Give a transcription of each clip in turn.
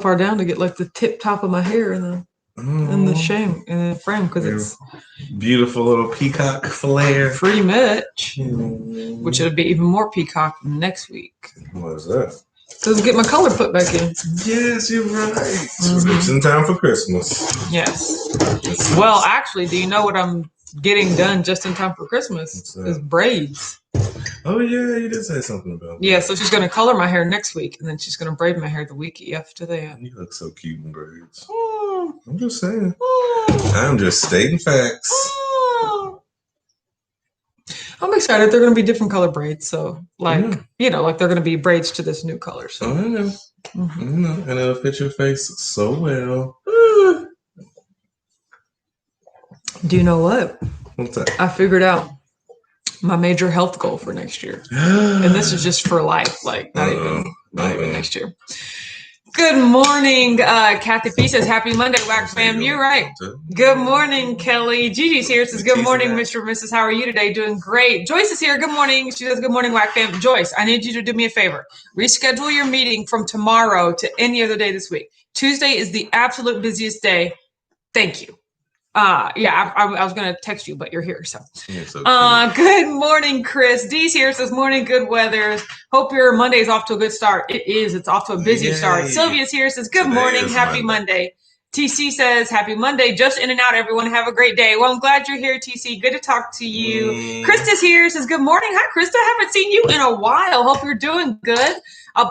far down to get like the tip top of my hair in the frame because it's beautiful little peacock flare. Pretty much. Which it'll be even more peacock next week. What is that? Because get my color put back in. Yes, you're right. It's in time for Christmas. Yes. Well, actually, do you know what I'm getting done just in time for Christmas? Is braids. Oh, yeah, you did say something about that. Yeah, so she's going to color my hair next week, and then she's going to braid my hair the week after that. You look so cute in braids. I'm just saying. I'm just stating facts. I'm excited. They're going to be different color braids. So, like they're going to be braids to this new color. So. I know. I know. And it'll fit your face so well. Do you know what? What's that? I figured out my major health goal for next year. And this is just for life. Like, not even next year. Good morning, Kathy P says, happy Monday, WAC fam. You're right. Good morning, Kelly. Gigi's here. Says, good morning, Mr. and Mrs. How are you today? Doing great. Joyce is here. Good morning. She says, good morning, WAC fam. Joyce, I need you to do me a favor. Reschedule your meeting from tomorrow to any other day this week. Tuesday is the absolute busiest day. Thank you. I was going to text you, but you're here. So, good morning, Chris. Dee's here. Says, morning, good weather. Hope your Monday is off to a good start. It is. It's off to a busy start. Sylvia's here. Says, good morning. Happy Monday. TC says, happy Monday. Just in and out, everyone. Have a great day. Well, I'm glad you're here, TC. Good to talk to you. Krista's here. Says, good morning. Hi, Krista. Haven't seen you in a while. Hope you're doing good.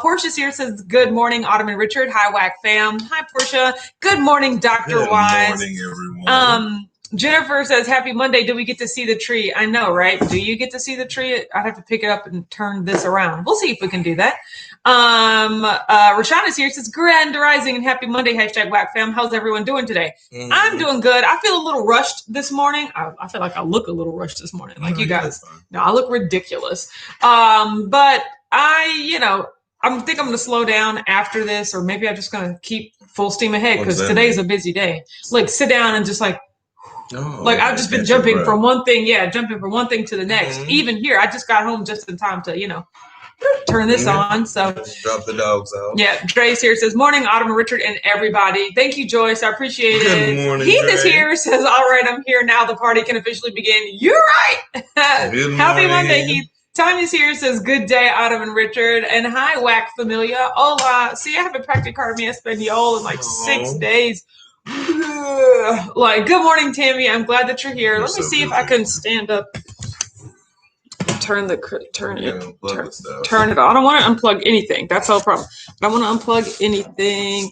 Portia's here. Says, good morning, Autumn and Richard. Hi, WAC fam. Hi, Portia. Good morning, Dr. Wise. Good morning, everyone. Jennifer says, happy Monday. Do we get to see the tree? I know, right? Do you get to see the tree? I'd have to pick it up and turn this around. We'll see if we can do that. Rashawn is here. Says, grand rising and happy Monday. Hashtag WAC fam. How's everyone doing today? I'm doing good. I feel a little rushed this morning. I feel like I look a little rushed this morning. Like you guys. No, I look ridiculous. But I think I'm going to slow down after this, or maybe I'm just going to keep full steam ahead because today's a busy day. Like sit down and just I've just been jumping from one thing to the next. Even here, I just got home just in time to, turn this on. So drop the dogs out. Yeah, Dre's here. Says, morning, Autumn and Richard and everybody. Thank you, Joyce. I appreciate it. Good morning, Heath is here. Says, all right, I'm here now. The party can officially begin. You're right. Happy Monday, Heath. Tanya's here. Says, good day, Autumn and Richard. And hi, WAC Familia. Hola. See, I haven't practicado mi español in 6 days. Good morning, Tammy. I'm glad that you're here. Let me see if I can stand up. Turn it on. I don't want to unplug anything. That's the whole problem. I don't want to unplug anything.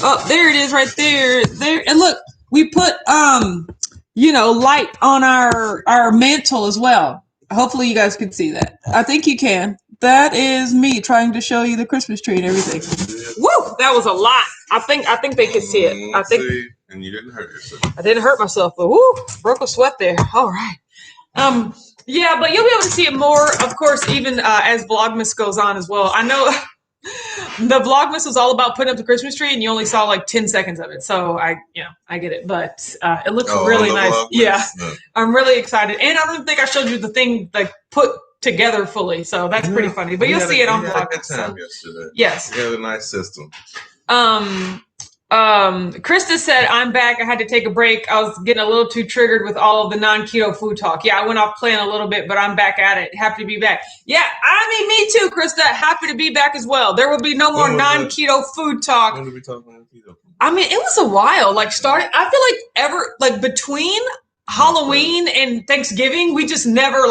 Oh, there it is right there. There. And look, we put light on our mantle as well. Hopefully you guys can see that. I think you can. That is me trying to show you the Christmas tree and everything. Woo! That was a lot. I think they could see it. I think. And you didn't hurt yourself. I didn't hurt myself, but woo! Broke a sweat there. All right. Yeah, but you'll be able to see it more, of course, even as Vlogmas goes on as well. I know the Vlogmas was all about putting up the Christmas tree, and you only saw 10 seconds of it. So I get it, but it looks really nice. Vlogmas? Yeah, no. I'm really excited, and I don't think I showed you the thing put together fully, so that's pretty funny. But you'll see it on Vlogmas. Yesterday. Yes, you had a nice system. Krista said, I'm back. I had to take a break. I was getting a little too triggered with all of the non-keto food talk. Yeah, I went off plan a little bit, but I'm back at it. Happy to be back. Yeah, me too, Krista. Happy to be back as well. There will be no more non-keto food talk. When did we talk about keto? I mean, it was a while. I feel like between Halloween and Thanksgiving, we just never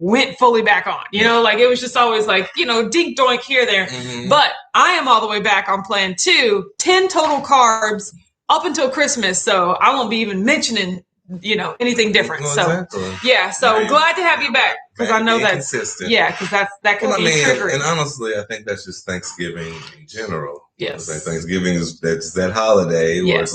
went fully back on, it was just always dink doink here, there. But I am all the way back on plan 2, 10 total carbs up until Christmas. So I won't be even mentioning, anything different. Glad to have you back because I know that's consistent. Yeah. Cause that can be triggering. And honestly, I think that's just Thanksgiving in general. Yes. Thanksgiving that's that holiday where it's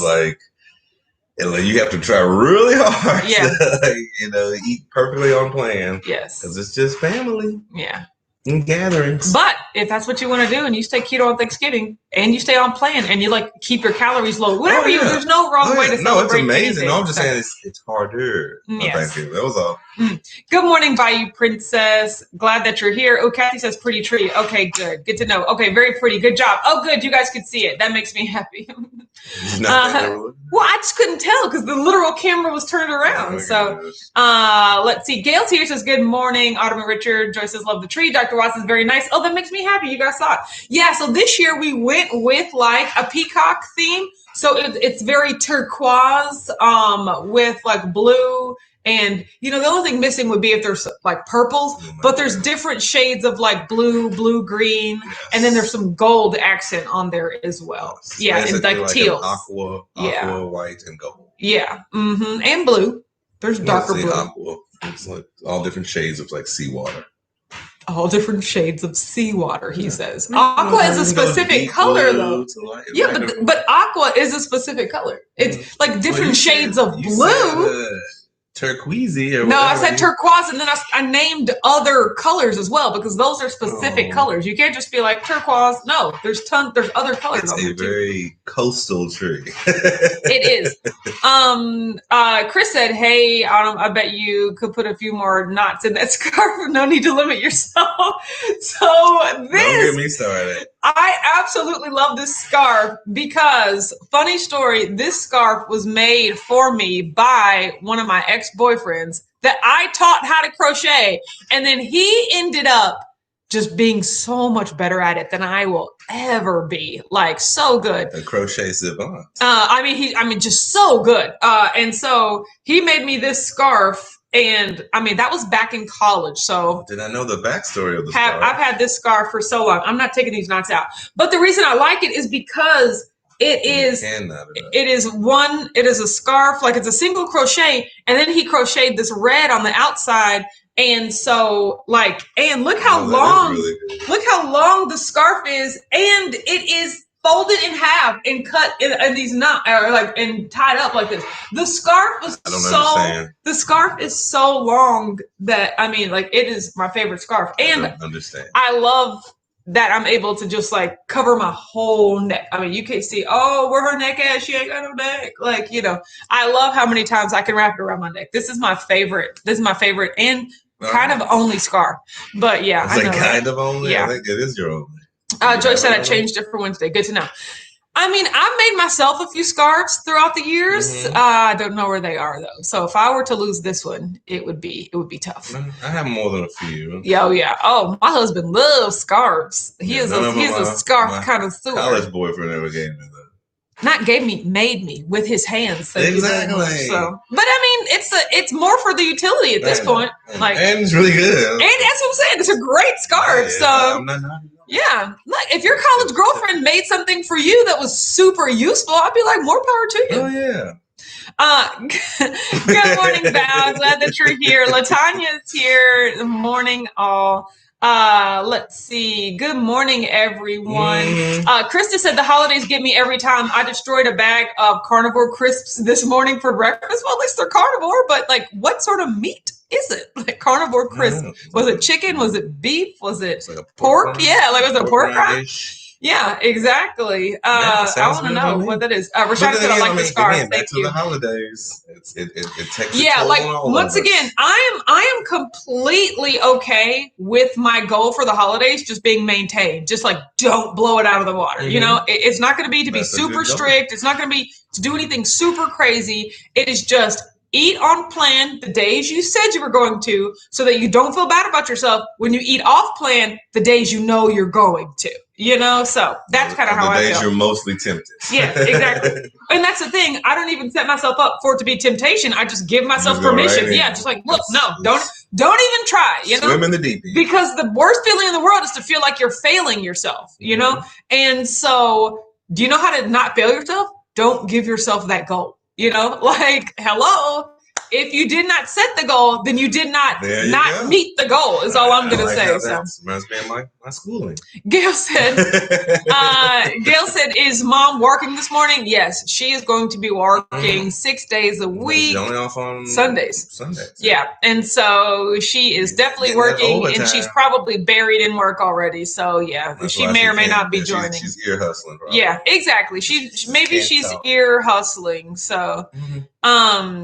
you have to try really hard to, eat perfectly on plan. Yes. Because it's just family. Yeah. in gatherings. But if that's what you want to do and you stay keto on Thanksgiving and you stay on plan and you like keep your calories low, whatever there's no wrong way to celebrate. No, it's amazing. Anything. No, I'm just saying it's harder on Thanksgiving. That was all. Good morning, Bayou Princess. Glad that you're here. Oh, Kathy says pretty tree. Okay, good. Good to know. Okay, very pretty. Good job. Oh, good. You guys could see it. That makes me happy. Well, I just couldn't tell because the literal camera was turned around. Let's see. Gail here says, good morning. Autumn and Richard. Joyce says, love the tree. Dr. Watts is very nice. Oh, that makes me happy. You guys saw it. Yeah, so this year we went with like a peacock theme. So it's very turquoise with like blue. And, the only thing missing would be if there's like purples, but there's different shades of like blue, green, and then there's some gold accent on there as well. Yeah, and like teal. Aqua, white, and gold. Yeah, and blue. There's darker blue. Aqua. It's like all different shades of like seawater. All different shades of seawater, he says. Aqua is a specific color, though. Yeah, but aqua is a specific color. It's like different shades of blue. Turquoisey or no, I said turquoise, and then I named other colors as well because those are specific colors. You can't just be like turquoise. No, there's other colors. It's a very coastal tree. It is. Chris said, "Hey, I bet you could put a few more knots in that scarf. No need to limit yourself." So don't get me started. I absolutely love this scarf because, funny story, this scarf was made for me by one of my ex-boyfriends that I taught how to crochet. And then he ended up just being so much better at it than I will ever be. Like, so good. A crochet savant. Just so good. And so he made me this scarf. And that was back in college. So did I know the backstory of the scarf? I've had this scarf for so long. I'm not taking these knots out. But the reason I like it is because it is a scarf, like it's a single crochet, and then he crocheted this red on the outside. And so and look how long the scarf is, and it is folded in half and cut in these knots, and tied up like this. The scarf is so long that it is my favorite scarf, and I don't understand. I love that I'm able to just like cover my whole neck. You can't see where her neck is. She ain't got no neck. I love how many times I can wrap it around my neck. This is my favorite. And kind of only scarf. But yeah, it's kind of only. Yeah, I think it is your only. Joyce said I changed it for Wednesday. Good to know. I've made myself a few scarves throughout the years. I don't know where they are though. So if I were to lose this one, it would be tough. I have more than a few. Yeah. Oh, my husband loves scarves. He is a scarf kind of suit. College boyfriend ever gave me that. Made me with his hands. So exactly. So, but it's more for the utility at this point. And it's really good. And that's what I'm saying. It's a great scarf. Yeah, like if your college girlfriend made something for you that was super useful, I'd be like, more power to you. Oh yeah. Good morning, Val. Glad that you're here. LaTanya's here. Good morning, all. Let's see. Good morning, everyone. Krista said the holidays get me every time. I destroyed a bag of carnivore crisps this morning for breakfast. Well, at least they're carnivore, but what sort of meat is it? Like carnivore crisp? Was it chicken? Was it beef? Was it pork? Yeah, was it pork rind? Yeah, exactly. I want to know what that is. Rashad said I like the scarf. Thank you. The holidays. It takes once again, I am completely okay with my goal for the holidays just being maintained. Just don't blow it out of the water. It's not going to be super strict. It's not going to be to do anything super crazy. It is just eat on plan the days you said you were going to, so that you don't feel bad about yourself when you eat off plan the days you know you're going to. So that's kind of how I feel. The days you're mostly tempted. Yeah, exactly. And that's the thing. I don't even set myself up for it to be temptation. I just give myself permission. Right, just look, don't even try. Swim in the deep end. Because the worst feeling in the world is to feel like you're failing yourself. And so, do you know how to not fail yourself? Don't give yourself that goal. Hello. if you did not set the goal, then you did not meet the goal. Is all I'm going to say. So reminds me of my schooling. Gail said, is mom working this morning? Yes, she is going to be working 6 days a week. She's only off on Sundays. Yeah. And so she is definitely working, and she's probably buried in work already. So yeah, she may or may not be joining. She's ear hustling. Probably. Yeah, exactly. She's ear hustling. So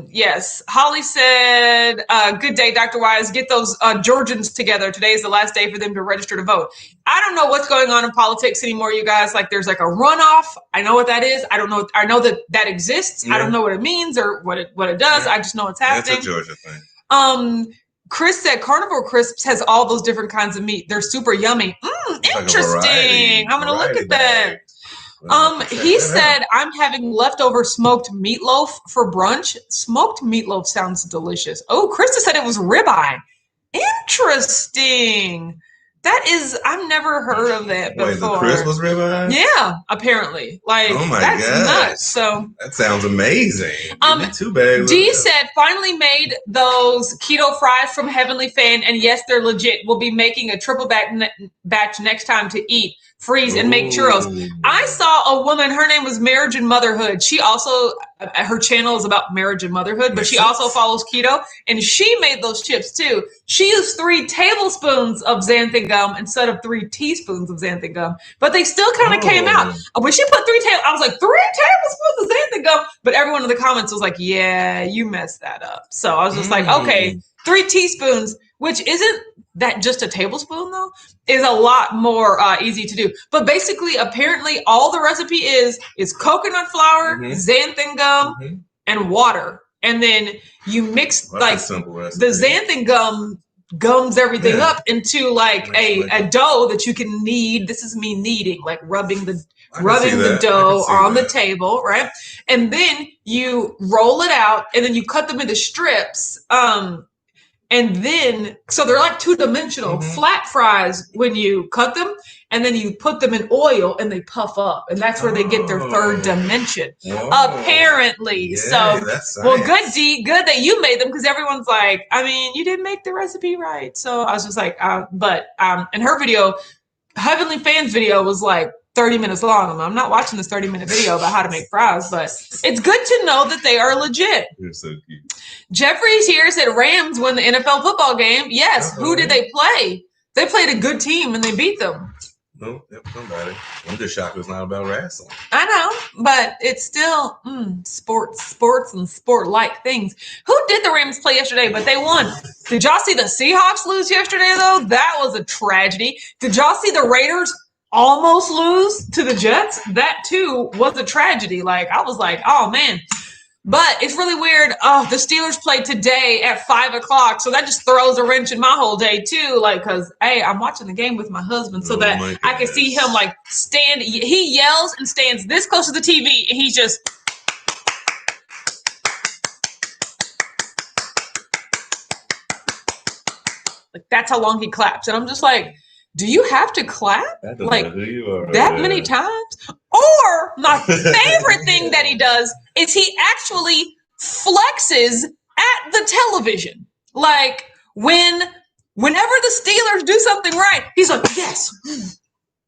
yes. Holly said, good day, Dr. Wise. Get those Georgians together. Today is the last day for them to register to vote. I don't know what's going on in politics anymore, you guys. Like, there's like a runoff. I know what that is. I don't know. I know that exists. Yeah. I don't know what it means or what it does. Yeah. I just know it's happening. That's a Georgia thing. Chris said Carnivore Crisps has all those different kinds of meat. They're super yummy. Interesting. I'm going to look at that. He said, I'm having leftover smoked meatloaf for brunch. Smoked meatloaf sounds delicious. Oh, Krista said it was ribeye. Interesting. That is, I've never heard of that before. Wait, the crisp was ribeye? Yeah, apparently. Like, oh my that's gosh. Nuts. So that sounds amazing. Too bad. Dee said, finally made those keto fries from Heavenly Fan, and yes, they're legit. We'll be making a triple batch next time to eat, freeze, and make churros. I saw a woman, her name was Marriage and Motherhood. She also, her channel is about marriage and motherhood, but she also follows keto, and she made those chips too. She used 3 tablespoons of xanthan gum instead of 3 teaspoons of xanthan gum, but they still kind of came out. When she put I was like, 3 tablespoons of xanthan gum, but everyone in the comments was like, yeah, you messed that up. So I was just like, okay, 3 teaspoons, which isn't that just a tablespoon though, is a lot more easy to do. But basically, apparently all the recipe is coconut flour, xanthan gum, and water. And then you mix the xanthan gum gums everything up into like a dough that you can knead. This is me kneading, like rubbing the dough on the table, right? And then you roll it out, and then you cut them into strips. And then, so they're like 2-dimensional flat fries when you cut them, and then you put them in oil and they puff up, and that's where they get their 3rd dimension, apparently. Yeah, so, well, good, Dee, good that you made them, because everyone's like, I mean, you didn't make the recipe right. So I was just like, and her video, Heavenly Fan's video was like 30 minutes long. I'm not watching this 30-minute video about how to make fries, but it's good to know that they are legit. You're so cute. Jeffrey's here said Rams won the NFL football game. Yes. Who did they play? They played a good team and they beat them. No, somebody. I'm just shocked it's not about wrestling. I know, but it's still sports and sport-like things. Who did the Rams play yesterday? But they won. Did y'all see the Seahawks lose yesterday, though? That was a tragedy. Did y'all see the Raiders almost lose to the Jets? That, too, was a tragedy. Like, I was like, oh, man. But it's really weird. Oh, the Steelers played today at 5:00, so that just throws a wrench in my whole day too. Like, cause hey, I'm watching the game with my husband, so that I can see him like stand. He yells and stands this close to the TV, and he's just. Like, that's how long he claps, and I'm just like, do you have to clap like that many times? Or my favorite thing that he does is he actually flexes at the television. Like whenever the Steelers do something right, he's like, yes.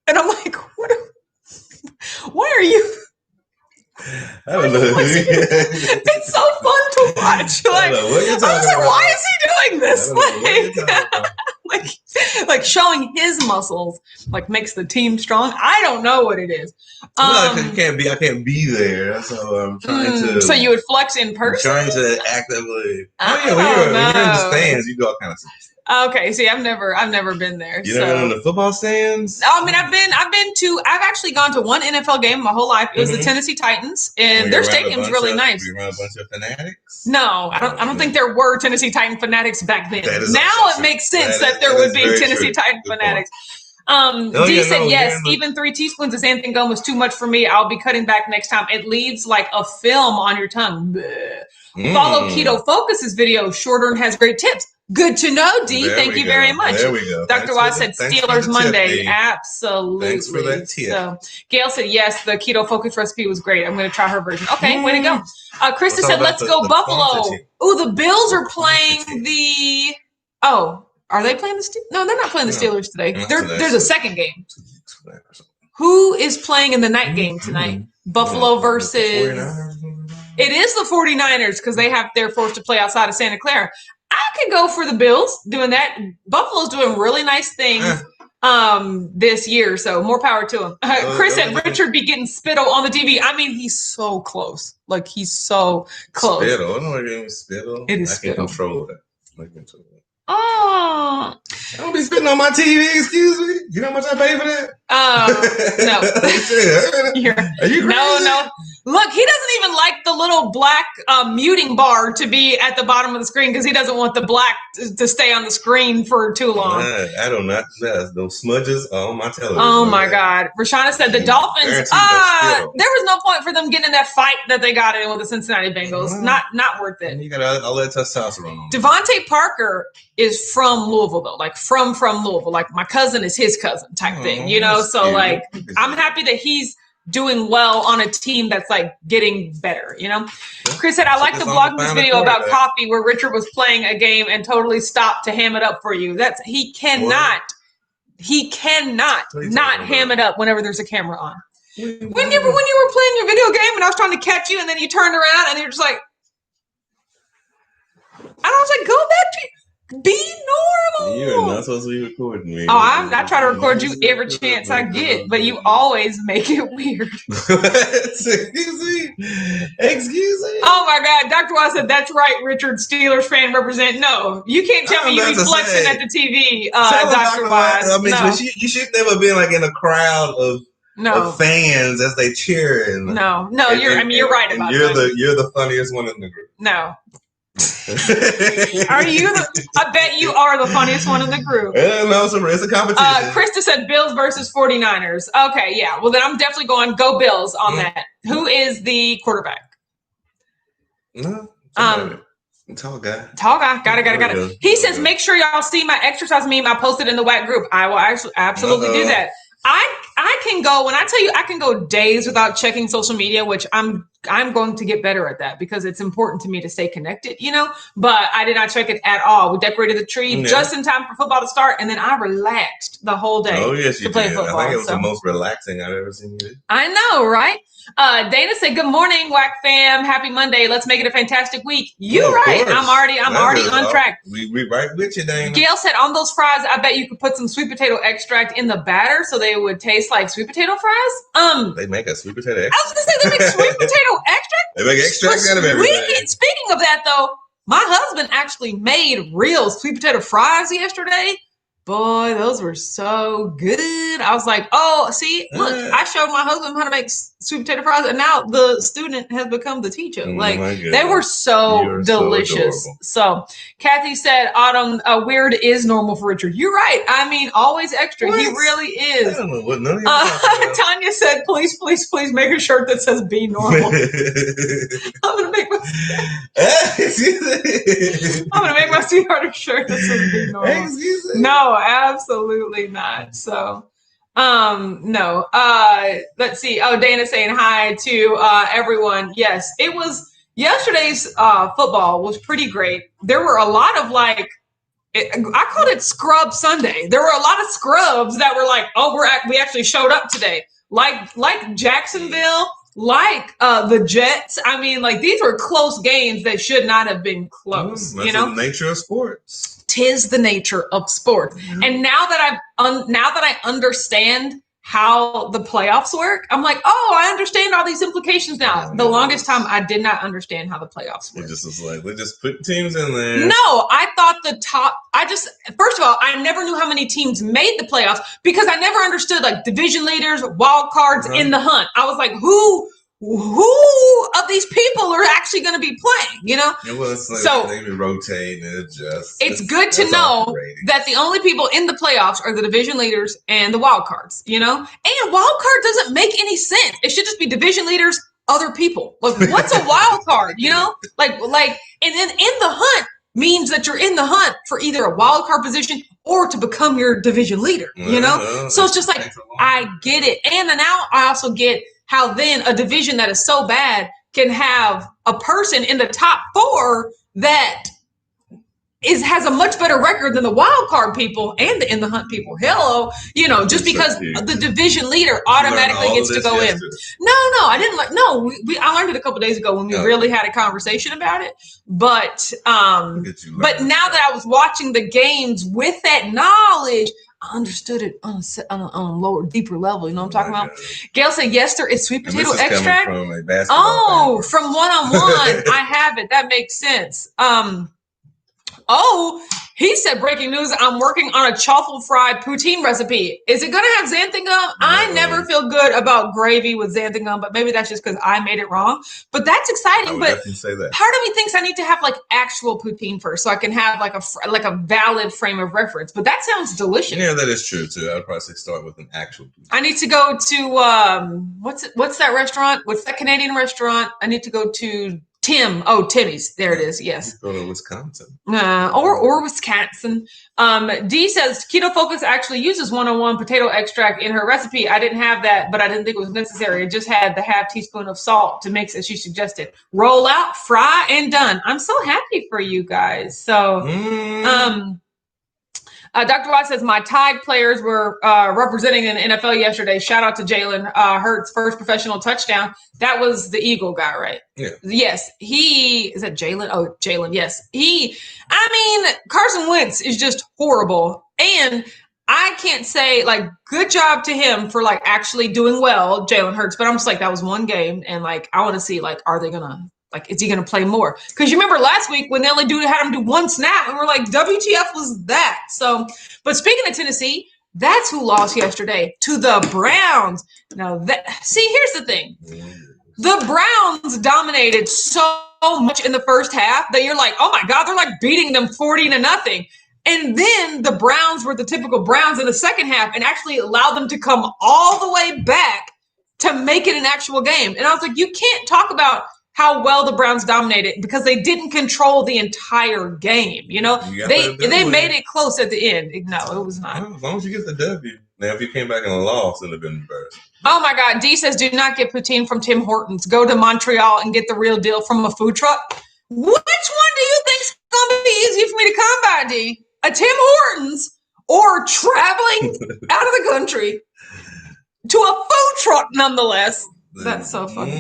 And I'm like, why are you? I don't know. It's so fun to watch. Like, I was like, why is he doing this? Like showing his muscles like makes the team strong. I don't know what it is. I can't be there. So I'm trying to. So you would flex in person? I'm trying to actively. When you're in the stands, you do all kinds of stuff. Okay, see, I've never been there. You never been in the football stands? I mean, I've actually gone to one NFL game my whole life. It was the Tennessee Titans, and their stadium's really nice. You around a bunch of fanatics? No, I don't think there were Tennessee Titan fanatics back then. Now it makes sense that there would be Tennessee Titan fanatics. Dee said yes, even 3 teaspoons of xanthan gum was too much for me. I'll be cutting back next time. It leaves like a film on your tongue. Follow Keto Focus's video, shorter and has great tips. Good to know, D. Thank you very much. There we go. Dr. Wise said Steelers Monday. Absolutely. Thanks for that tip. So Gail said, yes, the keto focus recipe was great. I'm going to try her version. Okay, way to go. Krista said, let's go Buffalo. Oh, the Bills are playing the... Oh, are they playing the Steelers? No, they're not playing the Steelers today. There's a second game. Who is playing in the night game tonight? Buffalo versus... It is the 49ers because they're forced to play outside of Santa Clara. I could go for the Bills doing that. Buffalo's doing really nice things this year, so more power to him. Chris said Richard be getting spittle on the TV. I mean, he's so close. Like, he's so close. Spittle. I don't know what it is. Spittle. It is spittle. I can control that. Oh. I don't be spitting on my TV, excuse me. You know how much I pay for that? No. Are you crazy? No. Look, he doesn't even like the little black muting bar to be at the bottom of the screen because he doesn't want the black to stay on the screen for too long. I do not. Those smudges on my television. Oh, my God. Rashana said the Dolphins, there was no point for them getting in that fight that they got in with the Cincinnati Bengals. Not worth it. You got all that testosterone on. Devontae Parker is from Louisville, though. Like, from Louisville. Like, my cousin is his cousin type thing, you know? So, like, I'm happy that he's doing well on a team that's like getting better, you know? Chris said, I like the vlogmas video about coffee where Richard was playing a game and totally stopped to ham it up for you. He cannot not ham it up whenever there's a camera on. When you were playing your video game and I was trying to catch you and then you turned around and you're just like, and I was like, go back to be normal. You're not supposed to be recording me. Oh, I try to record you every chance I get, but you always make it weird. Excuse me. Oh my God, Dr. Wise said that's right. Richard, Steelers fan represent. No, you can't tell me you be flexing at the TV, Dr. Wise. I mean, no. You should never been like in a crowd of fans as they cheer. No, you're right about that. You're the funniest one in the group. No. I bet you are the funniest one in the group. No, it's a competition. Krista said Bills versus 49ers. Okay, yeah. Well, then I'm definitely going go Bills on that. Who is the quarterback? Tall guy. Got it. He says, make sure y'all see my exercise meme I posted in the WAC group. I will absolutely do that. I can go, when I tell you I can go days without checking social media, which I'm going to get better at that because it's important to me to stay connected, you know, but I did not check it at all. We decorated the tree just in time for football to start. And then I relaxed the whole day to play football. I think it was the most relaxing I've ever seen you do. I know, right? Dana said, good morning, WAC fam. Happy Monday. Let's make it a fantastic week. You're right. I'm already on track. We right with you, Dana. Gail said, on those fries, I bet you could put some sweet potato extract in the batter so they would taste like sweet potato fries. They make a sweet potato extract. I was going to say, they make sweet potato extract? They make extract out of everything. Speaking of that, though, my husband actually made real sweet potato fries yesterday. Boy, those were so good. I was like, oh, see, look, I showed my husband how to make sweet potato fries, and now the student has become the teacher. Like, they were so delicious. So Kathy said, Autumn, weird is normal for Richard. You're right. I mean, always extra. What? He really is. I don't know what none of you Tanya said, please make a shirt that says be normal. I'm going to make my sweetheart a shirt that says be normal. No, absolutely not. So, no. Let's see. Oh, Dana saying hi to everyone. Yes, it was yesterday's football was pretty great. There were a lot of I called it Scrub Sunday. There were a lot of scrubs that were like, oh, we actually showed up today. Like Jacksonville, like the Jets. I mean, like these were close games that should not have been close. That's the nature of sports. 'Tis the nature of sport. Mm-hmm. And now that I understand how the playoffs work, I'm like, oh, I understand all these implications now. The longest time I did not understand how the playoffs work. It just was like, we just put teams in there. No, I thought first of all, I never knew how many teams made the playoffs because I never understood like division leaders, wild cards in the hunt. I was like, who of these people are actually going to be playing, you know? It was like so, they rotate and adjust. It's good to know that the only people in the playoffs are the division leaders and the wild cards, you know? And wild card doesn't make any sense. It should just be division leaders, other people. Like, what's a wild card, you know? Like, and then in the hunt, means that you're in the hunt for either a wild card position or to become your division leader, you know? So it's just like, I get it. And then now I also get how then a division that is so bad can have a person in the top 4 that has a much better record than the wild card people and the in the hunt people. Hello, you know, just because the division leader automatically gets to go in. No, I didn't like. No, I learned it a couple days ago when we really had a conversation about it. But now that I was watching the games with that knowledge, I understood it on a lower, deeper level. You know what I'm talking about? Gail said, yes, there is sweet potato extract. From from one-on-one, I have it. That makes sense. Oh, he said, breaking news, I'm working on a truffle fried poutine recipe. Is it going to have xanthan gum? No. I never feel good about gravy with xanthan gum, but maybe that's just because I made it wrong. But that's exciting. I would definitely say that. Part of me thinks I need to have like actual poutine first so I can have like a valid frame of reference. But that sounds delicious. Yeah, that is true too. I'd probably start with an actual poutine. I need to go to, what's that restaurant? What's that Canadian restaurant? I need to go to Timmy's. There it is. Yes. Go to Wisconsin. Or Wisconsin. Dee says Keto Focus actually uses one-on-one potato extract in her recipe. I didn't have that, but I didn't think it was necessary. It just had the half teaspoon of salt to mix as she suggested. Roll out, fry, and done. I'm so happy for you guys. So, Dr. Watt says, my Tide players were representing in the NFL yesterday. Shout out to Jalen Hurts' first professional touchdown. That was the Eagle guy, right? Yeah. Yes. Is that Jalen? Oh, Jalen. Yes. Carson Wentz is just horrible. And I can't say, like, good job to him for, like, actually doing well, Jalen Hurts. But I'm just like, that was one game. And, like, I want to see, like, are they going to, like, is he going to play more? Because you remember last week when they only had him do one snap, and we're like, WTF was that? So, but speaking of Tennessee, that's who lost yesterday to the Browns. Now, here's the thing. The Browns dominated so much in the first half that you're like, oh my God, they're like beating them 40-0. And then the Browns were the typical Browns in the second half and actually allowed them to come all the way back to make it an actual game. And I was like, you can't talk about how well the Browns dominated because they didn't control the entire game. You know, they made it close at the end. No, it was not. Well, as long as you get the W. Now, if you came back and lost, it would have been embarrassing. Oh my God. Dee says, do not get poutine from Tim Hortons. Go to Montreal and get the real deal from a food truck. Which one do you think's going to be easier for me to come by, Dee? A Tim Hortons or traveling out of the country to a food truck nonetheless? That's so funny.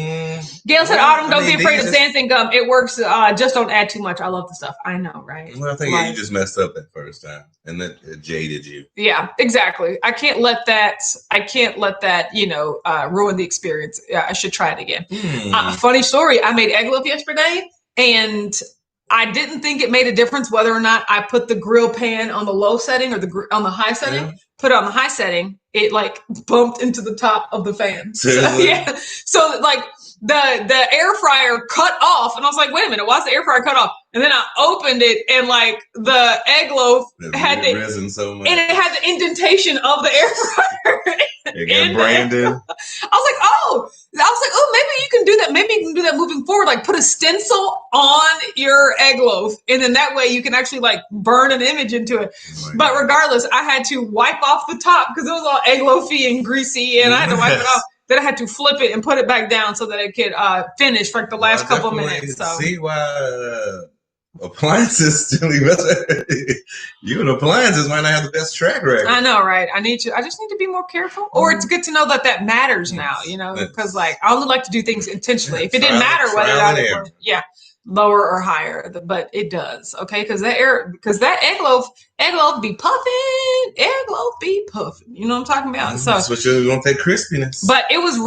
Gail said, Autumn, don't be afraid of xanthan gum. It works. Just don't add too much. I love the stuff. I know, right? Well, I think you just messed up that first time, and that jaded you. Yeah, exactly. I can't let that, ruin the experience. I should try it again. Funny story. I made egg loaf yesterday, and I didn't think it made a difference whether or not I put the grill pan on the low setting or on the high setting. Yeah. Put it on the high setting, it like bumped into the top of the fan. So, yeah. So like the air fryer cut off, and I was like, wait a minute, why's the air fryer cut off? And then I opened it, and like the egg loaf had risen so much, and it had the indentation of the air fryer. It got branded. I was like, oh, maybe you can do that. Maybe you can do that moving forward. Like put a stencil on your egg loaf, and then that way you can actually like burn an image into it. But regardless, I had to wipe off the top because it was all egg loafy and greasy, and I had to wipe it off. Then I had to flip it and put it back down so that it could finish for like the last couple of minutes. So see why appliances still you and appliances might not have the best track record. I know, right? I just need to be more careful. Or it's good to know that matters now, because like I only like to do things intentionally. If it didn't matter whether that was, lower or higher, but it does, okay? Because that egg loaf be puffing, you know what I'm talking about? So that's what you're gonna take crispiness. But it was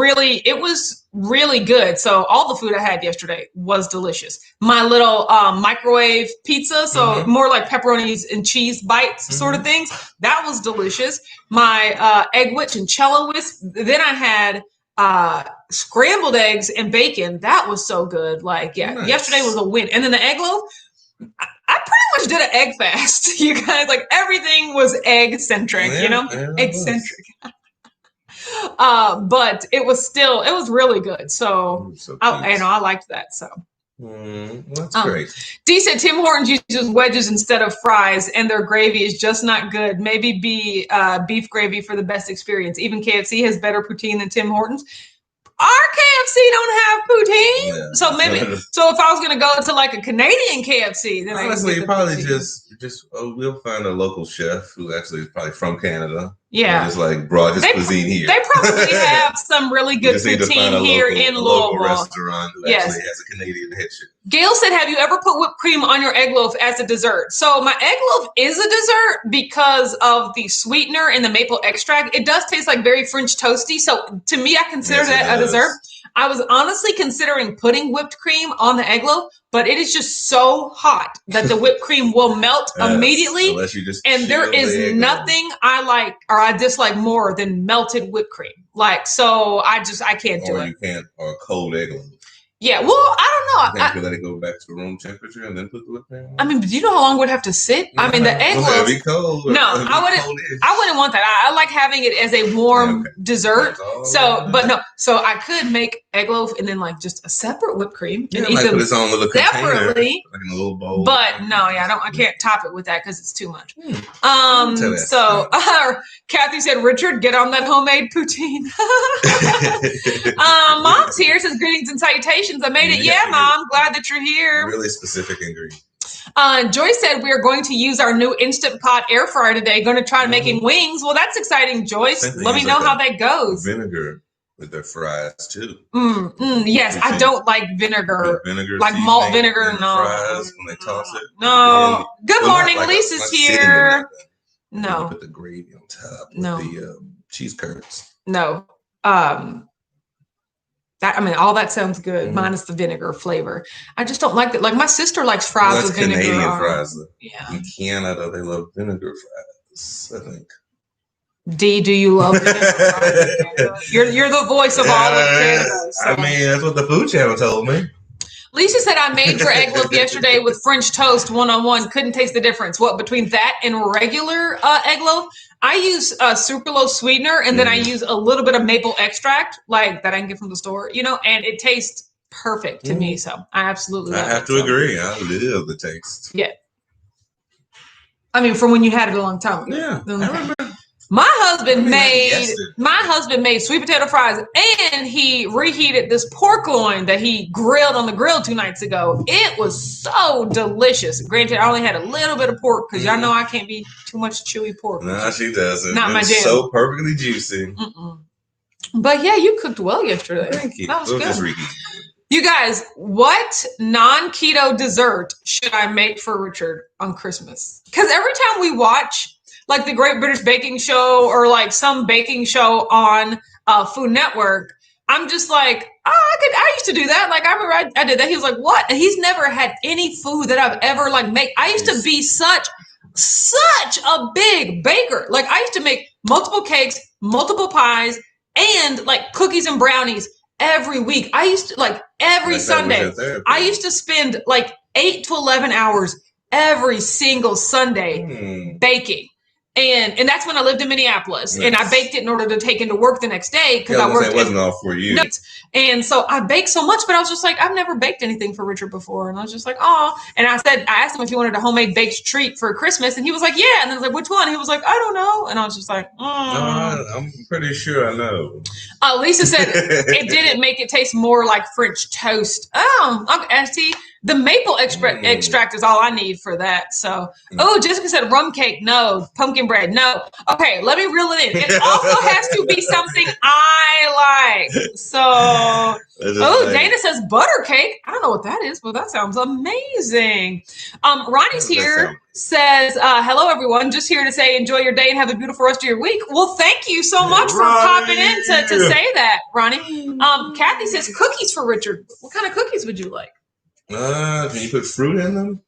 really good. So all the food I had yesterday was delicious. My little microwave pizza, so more like pepperonis and cheese bites sort of things, that was delicious. My egg which and cello whisk. Then I had scrambled eggs and bacon. That was so good. Like, nice. Yesterday was a win. And then the egg loaf, I pretty much did an egg fast. You guys, like everything was egg centric, egg centric. But it was really good. So I liked that. So That's great. D said Tim Hortons uses wedges instead of fries, and their gravy is just not good. Maybe beef gravy for the best experience. Even KFC has better poutine than Tim Hortons. Our KFC don't have poutine, so maybe. So if I was gonna go to like a Canadian KFC, then honestly, probably just we'll find a local chef who actually is probably from Canada. Yeah, just like brought his cuisine here. They probably have some really good poutine here in Louisville. Local restaurant who actually has a Canadian head chef. Gail said, have you ever put whipped cream on your egg loaf as a dessert? So my egg loaf is a dessert because of the sweetener and the maple extract. It does taste like very French toasty. So to me, I consider that a dessert. I was honestly considering putting whipped cream on the egg loaf, but it is just so hot that the whipped cream will melt immediately. And there is nothing I like or I dislike more than melted whipped cream. Like, so I can't do it. Or a cold egg loaf. Yeah, well, I don't know. You let it go back to room temperature and then put the whipped cream on? I mean, do you know how long it would have to sit? I mean, the egg loaf. Be cold. No, I wouldn't want that. I like having it as a warm dessert. So, but no, so I could make egg loaf and then like just a separate whipped cream and eat them separately. Like in a little bowl. But no, I can't top it with that because it's too much. So Kathy said, Richard, get on that homemade poutine. Mom's here, says greetings and salutations. I made it. Yeah, Mom. Glad that you're here. Really specific ingredients. Joyce said we are going to use our new Instant Pot air fryer today. Going to try making wings. Well, that's exciting, Joyce. Let me know how that goes. Vinegar with their fries too. Yes, I don't like vinegar. Like malt vinegar. No. Fries when they toss it. No. Good morning. Lisa's here. No. You put the gravy on top. With the cheese curds. No. All that sounds good, minus the vinegar flavor. I just don't like that. Like my sister likes fries with vinegar. Canadian fries. Yeah. In Canada, they love vinegar fries, I think. D, do you love vinegar fries? You're the voice of all of Canada. So. I mean, that's what the Food Channel told me. Lisa said, I made your egg loaf yesterday with French toast one-on-one. Couldn't taste the difference. What, between that and regular egg loaf? I use sucralose sweetener, and then I use a little bit of maple extract, like that I can get from the store, and it tastes perfect to me. So I absolutely love it. I have to agree. I love the taste. Yeah. I mean, from when you had it a long time ago. Yeah. I remember. My husband made sweet potato fries, and he reheated this pork loin that he grilled on the grill 2 nights ago. It was so delicious. Granted, I only had a little bit of pork because y'all know I can't be too much chewy pork. No, she doesn't. Not my jam. So perfectly juicy. But yeah, you cooked well yesterday. Thank you. That was good. You guys, what non-keto dessert should I make for Richard on Christmas? Because every time we watch like the Great British Baking Show or like some baking show on Food Network, I'm just like, I used to do that. Like I remember I did that. He was like, what? And he's never had any food that I've ever like made. I used to be such a big baker. Like I used to make multiple cakes, multiple pies, and like cookies and brownies every week. I used to like every Sunday. I used to spend like 8 to 11 hours every single Sunday baking. And that's when I lived in Minneapolis, and I baked it in order to take into work the next day because I worked. It wasn't all for you. And so I baked so much, but I was just like, I've never baked anything for Richard before, and I was just like, oh. And I asked him if he wanted a homemade baked treat for Christmas, and he was like, yeah. And then I was like, which one? He was like, I don't know. And I was just like, I'm pretty sure I know. Lisa said it didn't make it taste more like French toast. ST. The maple extract is all I need for that. So, Jessica said rum cake. No. Pumpkin bread. No. Okay, let me reel it in. It also has to be something I like. So, Dana says butter cake. I don't know what that is, but that sounds amazing. Ronnie's here. Says, hello, everyone. Just here to say enjoy your day and have a beautiful rest of your week. Well, thank you so much for popping in to say that, Ronnie. Kathy says cookies for Richard. What kind of cookies would you like? Can you put fruit in them?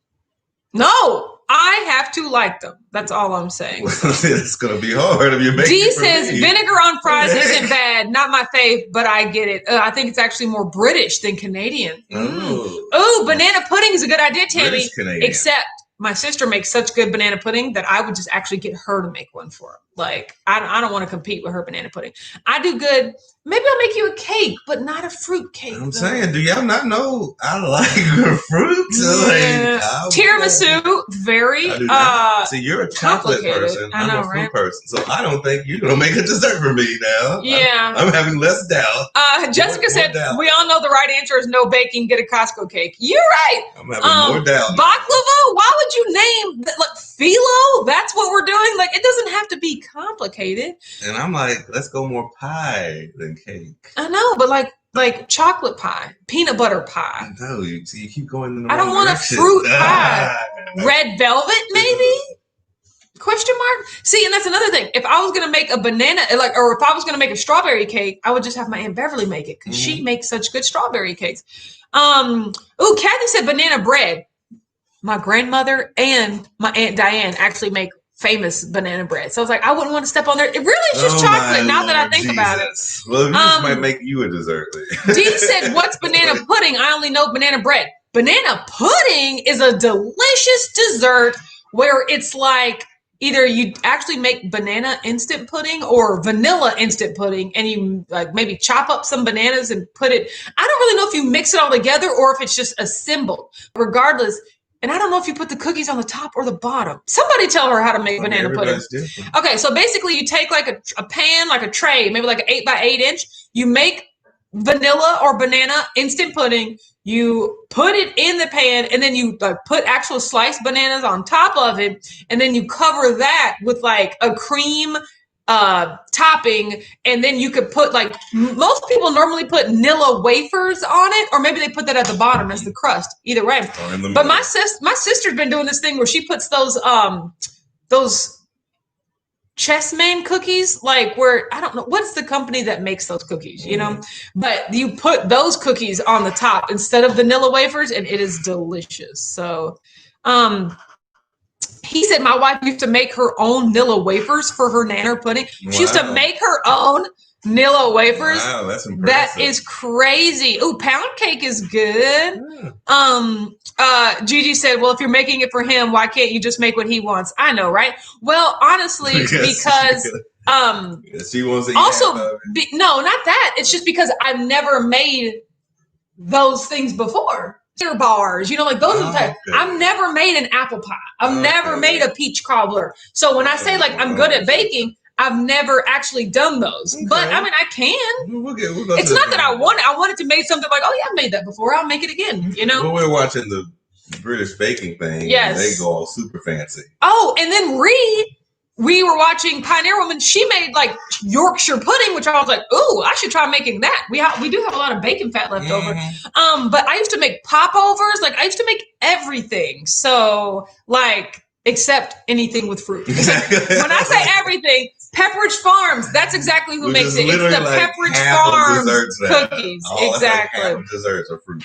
No, I have to like them. That's all I'm saying. It's going to be hard if you make D says vinegar on fries isn't bad. Not my fave, but I get it. I think it's actually more British than Canadian. Oh, banana pudding is a good idea, Tammy. Except my sister makes such good banana pudding that I would just actually get her to make one for her. Like, I don't want to compete with her banana pudding. I do good. Maybe I'll make you a cake, but not a fruit cake. I'm saying, do y'all not know I like fruit? Yeah. Like, tiramisu, very See, you're a chocolate person. I know, I'm a fruit person. So I don't think you're going to make a dessert for me now. Yeah. I'm having less doubt. Jessica said, we all know the right answer is no baking, get a Costco cake. You're right. I'm having more doubt. Baklava, why would you name, like, phyllo? That's what we're doing? Like, it doesn't have to be complicated. And I'm like, let's go more pie than cake. I know, but like chocolate pie, peanut butter pie. No, you keep going in the I don't want direction. a fruit pie. Red velvet, maybe? Question mark? See, and that's another thing. If I was going to make a banana, or if I was going to make a strawberry cake, I would just have my Aunt Beverly make it because she makes such good strawberry cakes. Kathy said banana bread. My grandmother and my Aunt Diane actually make famous banana bread. So I was like, I wouldn't want to step on there. It really is just chocolate now that I think about it. Well, this might make you a dessert. Dee said, what's banana pudding? I only know banana bread. Banana pudding is a delicious dessert where it's like either you actually make banana instant pudding or vanilla instant pudding, and you like maybe chop up some bananas and put it. I don't really know if you mix it all together or if it's just assembled. Regardless, and I don't know if you put the cookies on the top or the bottom. Somebody tell her how to make banana pudding. Different. Okay, so basically you take like a pan, like a tray, maybe like an 8x8 inch. You make vanilla or banana instant pudding. You put it in the pan, and then you put actual sliced bananas on top of it, and then you cover that with like a cream topping, and then you could put like most people normally put Nilla wafers on it, or maybe they put that at the bottom as the crust. Either way, but my sister's been doing this thing where she puts those Chessman cookies, like where I don't know what's the company that makes those cookies, you know, but you put those cookies on the top instead of vanilla wafers, and it is delicious. So, he said my wife used to make her own Nilla wafers for her nanner pudding. Wow. She used to make her own Nilla wafers. Wow, that's impressive. That is crazy. Ooh, pound cake is good. Yeah. Gigi said, well, if you're making it for him, why can't you just make what he wants? I know, right? Well, honestly, because she wants to also no, not that. It's just because I've never made those things before. Bars, you know, like those are the type. I've never made an apple pie. I've never made a peach cobbler. So when I say like I'm good at baking, I've never actually done those. Okay. But I mean, I can. We'll it's not that I wanted to make something like, oh yeah, I've made that before. I'll make it again. You know. Well, we're watching the British baking thing. Yes. And they go all super fancy. Oh, and then we were watching Pioneer Woman. She made like Yorkshire pudding, which I was like, ooh, I should try making that. We do have a lot of bacon fat left over. But I used to make popovers. Like I used to make everything. So like, except anything with fruit. When I say everything, Pepperidge Farms. That's exactly who makes it. It's the like Pepperidge Farms cookies. Exactly. Like half of desserts are fruit.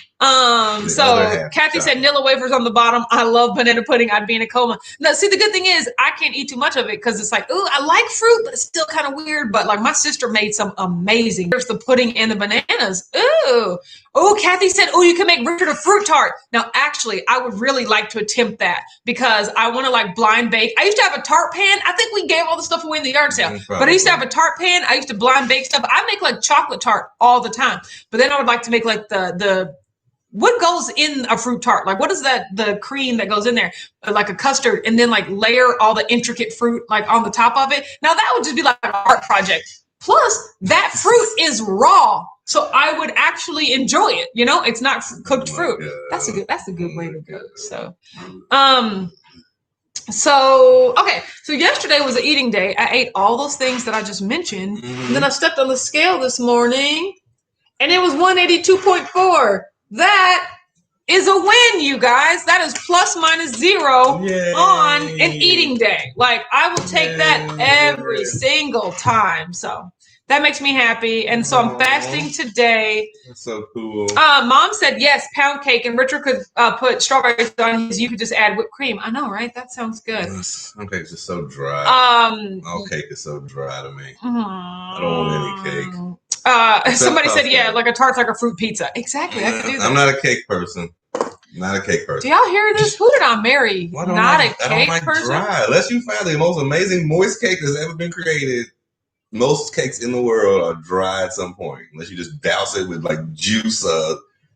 So Kathy said Nilla wafers on the bottom. I love banana pudding. I'd be in a coma. No, see, the good thing is I can't eat too much of it because it's like, ooh, I like fruit, but it's still kind of weird. But like my sister made some amazing. There's the pudding and the bananas. Ooh. Oh, Kathy said, oh, you can make Richard a fruit tart. Now, actually, I would really like to attempt that because I want to like blind bake. I used to have a tart pan. I think we gave all the stuff away in the yard sale. But I used to have a tart pan. I used to blind bake stuff. I make like chocolate tart all the time. But then I would like to make like the what goes in a fruit tart? Like what is the cream that goes in there? Like a custard, and then like layer all the intricate fruit like on the top of it. Now that would just be like an art project. Plus that fruit is raw. So I would actually enjoy it. You know, it's not cooked fruit. God. That's a good way to go. So, okay. So yesterday was an eating day. I ate all those things that I just mentioned. And then I stepped on the scale this morning and it was 182.4. That is a win, you guys. That is plus minus 0 on an eating day. Like I will take that every single time. So that makes me happy. And so I'm fasting today. That's so cool. Mom said, yes, pound cake. And Richard could put strawberries on his. You could just add whipped cream. I know, right? That sounds good. Pound cake is just so dry. All cake is so dry to me. I don't want any cake. Somebody said, yeah, like a tart's like a fruit pizza. Exactly. I could do that. I'm not a cake person. Not a cake Do person. y'all hear this? Who did I marry? Not a cake person. Dry. Unless you find the most amazing moist cake that's ever been created. Most cakes in the world are dry at some point, unless you just douse it with like juice,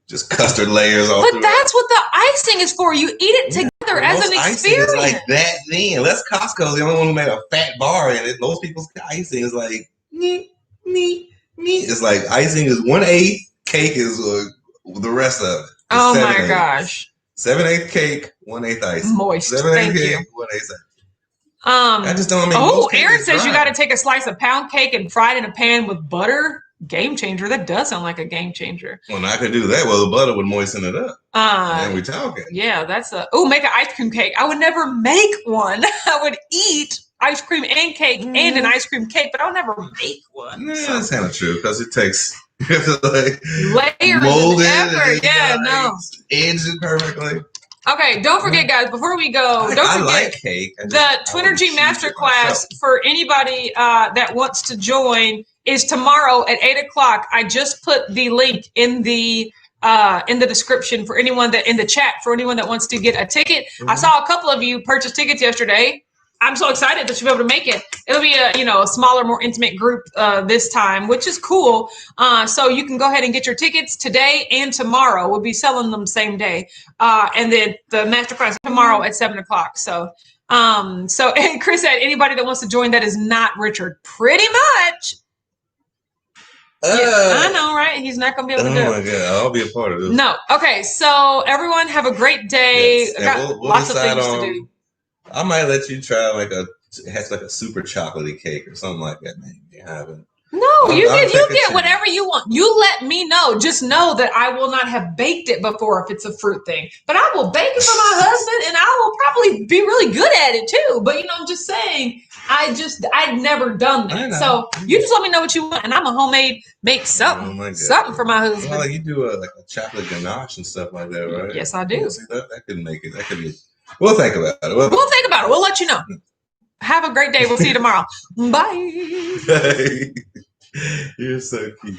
just custard layers. But that's what the icing is for. You eat it together as an experience. Icing is like that then. Unless Costco's the only one who made a fat bar in it. Most people's icing is like me. It's like icing is 1/8, cake is the rest of it. It's oh my gosh. 7/8 cake, 1/8 icing. Moist. 7/8 cake, 1/8 icing. I just don't mean. Oh, Aaron says you got to take a slice of pound cake and fry it in a pan with butter. Game changer. That does sound like a game changer. Well, I could do that. Well, the butter would moisten it up. And we talking. Yeah, that's make an ice cream cake. I would never make one. I would eat ice cream and cake and an ice cream cake, but I'll never make one. That's kind of true because it takes like layers mold and effort. Yeah, no. Edge it perfectly. Okay, don't forget, guys, before we go, don't forget like cake. The Twinergy Masterclass for anybody that wants to join is tomorrow at 8:00. I just put the link in the description for anyone that in the chat for anyone that wants to get a ticket. I saw a couple of you purchase tickets yesterday. I'm so excited that you'll be able to make it. It'll be a smaller, more intimate group this time, which is cool. So you can go ahead and get your tickets today and tomorrow. We'll be selling them same day. And then the masterclass tomorrow at 7:00. So and Chris said anybody that wants to join that is not Richard. Pretty much. Yeah, I know, right? He's not going to be able to do it. Oh, my God. I'll be a part of this. No. Okay. So everyone have a great day. Yes. We'll lots of things to do. I might let you try it has like a super chocolatey cake or something like that. Maybe I haven't. No, you get whatever you want. You let me know. Just know that I will not have baked it before if it's a fruit thing. But I will bake it for my husband and I will probably be really good at it too. But I'm just saying, I'd never done that. So you just let me know what you want and I'm a homemade make something. Something for my husband. Well, you do like a chocolate ganache and stuff like that, right? Yes, I do. See, that could make it. That could be. We'll think about it. We'll think about it. We'll let you know. Have a great day. We'll see you tomorrow. Bye. You're so cute.